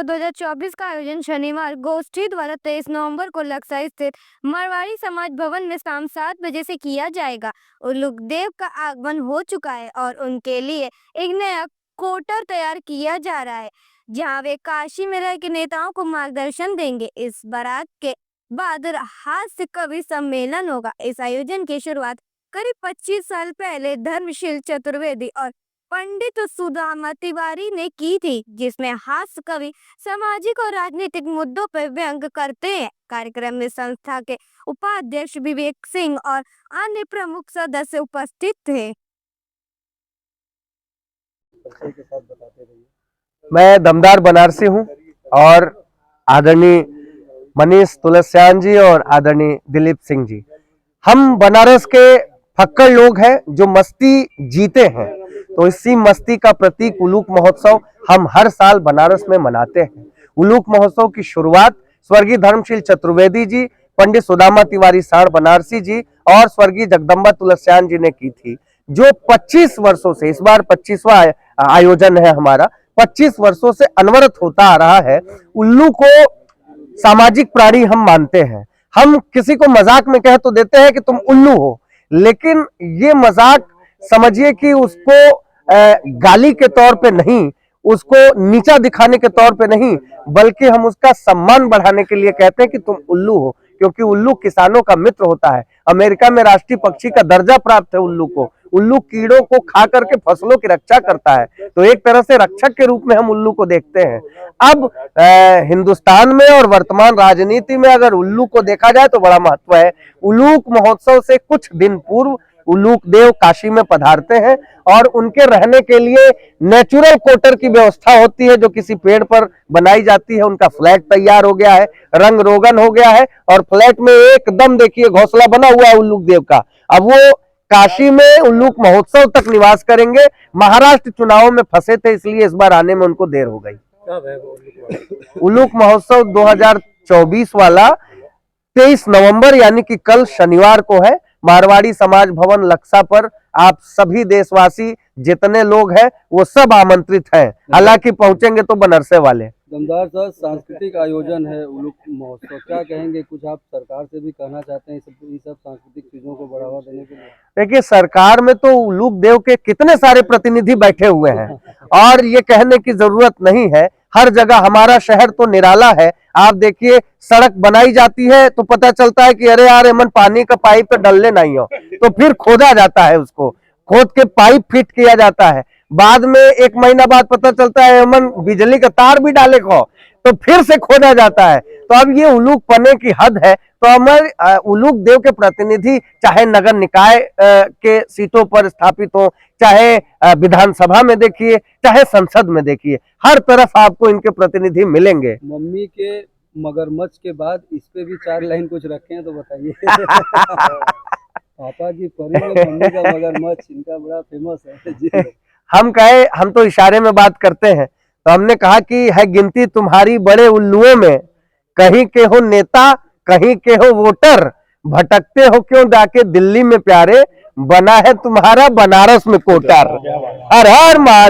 महोत्सव 2024 का आयोजन शनिवार गोष्ठी द्वारा 23 नवंबर को लक्सा स्थित मारवाड़ी समाज भवन में शाम 7 बजे से किया जाएगा। उल्लूक देव का आगमन हो चुका है और उनके लिए एक नया क्वार्टर तैयार किया जा रहा है, जहां वे काशी में रह के नेताओं को मार्गदर्शन देंगे। इस बारात के बाद हास्य कवि सम्मेलन होगा। इस आयोजन की शुरुआत करीब 25 साल पहले धर्मशील चतुर्वेदी और पंडित सुदामा तिवारी ने की थी, जिसमें हास्य कवि सामाजिक और राजनीतिक मुद्दों पर व्यंग करते हैं। कार्यक्रम में संस्था के उपाध्यक्ष विवेक सिंह और अन्य प्रमुख सदस्य उपस्थित थे। मैं दमदार बनारसी हूँ और आदरणीय मनीष तुलसियान जी और आदरणीय दिलीप सिंह जी, हम बनारस के फक्कड़ लोग हैं जो मस्ती जीते हैं। तो इसी मस्ती का प्रतीक उलूक महोत्सव हम हर साल बनारस में मनाते हैं। उलूक महोत्सव की शुरुआत स्वर्गीय धर्मशील चतुर्वेदी जी, पंडित सुदामा तिवारी साण बनारसी जी और स्वर्गीय जगदम्बा तुलसियान जी ने की थी, जो 25 वर्षों से, इस बार 25वां आयोजन है हमारा, 25 वर्षों से अनवरत होता आ रहा है। उल्लू को सामाजिक प्राणी हम मानते हैं। हम किसी को मजाक में कह तो देते हैं कि तुम उल्लू हो, लेकिन ये मजाक समझिए कि उसको गाली के तौर पे नहीं, उसको नीचा दिखाने के तौर पे नहीं, बल्कि हम उसका सम्मान बढ़ाने के लिए कहते हैं कि तुम उल्लू हो, क्योंकि उल्लू किसानों का मित्र होता है। अमेरिका में राष्ट्रीय पक्षी का दर्जा प्राप्त है उल्लू को। उल्लू कीड़ों को खा करके फसलों की रक्षा करता है, तो एक तरह से रक्षक के रूप में हम उल्लू को देखते हैं। अब हिंदुस्तान में और वर्तमान राजनीति में अगर उल्लू को देखा जाए तो बड़ा महत्व है। उलूक महोत्सव से कुछ दिन पूर्व उल्लूक देव काशी में पधारते हैं और उनके रहने के लिए नेचुरल क्वार्टर की व्यवस्था होती है, जो किसी पेड़ पर बनाई जाती है। उनका फ्लैट तैयार हो गया है, रंग रोगन हो गया है और फ्लैट में एकदम देखिए घोंसला बना हुआ है उल्लूक देव का। अब वो काशी में उल्लूक महोत्सव तक निवास करेंगे। महाराष्ट्र चुनावों में फंसे थे, इसलिए इस बार आने में उनको देर हो गई। उल्लूक महोत्सव 2024 वाला 23 नवंबर यानी कि कल शनिवार को है, मारवाड़ी समाज भवन लक्सा पर। आप सभी देशवासी जितने लोग हैं वो सब आमंत्रित हैं, हालांकि पहुंचेंगे तो बनारसे वाले। दमदार सर, सांस्कृतिक आयोजन है उलूक महोत्सव, क्या कहेंगे? कुछ आप सरकार से भी कहना चाहते हैं ये सब सांस्कृतिक चीजों को बढ़ावा देने के लिए? देखिए, सरकार में तो उलूक देव के कितने सारे प्रतिनिधि बैठे हुए हैं और ये कहने की जरूरत नहीं है। हर जगह हमारा शहर तो निराला है। आप देखिए, सड़क बनाई जाती है तो पता चलता है कि अरे यार एमन पानी का पाइप तो डलने नहीं हो, तो फिर खोदा जाता है, उसको खोद के पाइप फिट किया जाता है। बाद में 1 महीना बाद पता चलता है एमन बिजली का तार भी डाले को, तो फिर से खोदा जाता है। तो अब ये उलूक पने की हद है। तो हमारे उलूक देव के प्रतिनिधि चाहे नगर निकाय के सीटों पर स्थापित हो, चाहे विधानसभा में देखिए, चाहे संसद में देखिए, हर तरफ आपको इनके प्रतिनिधि मिलेंगे। मम्मी के मगरमच्छ के बाद इस पे भी 4 लाइन कुछ रखे हैं तो बताइए। पापा की परी में मम्मी का मगरमच्छ, इनका बड़ा फेमस है जी। हम तो इशारे में बात करते हैं, तो हमने कहा कि है गिनती तुम्हारी बड़े उल्लुओं में, कहीं के हो नेता कहीं के हो वोटर, भटकते हो क्यों जाके दिल्ली में प्यारे, बना है तुम्हारा बनारस में कोटर। हर हर महादेव।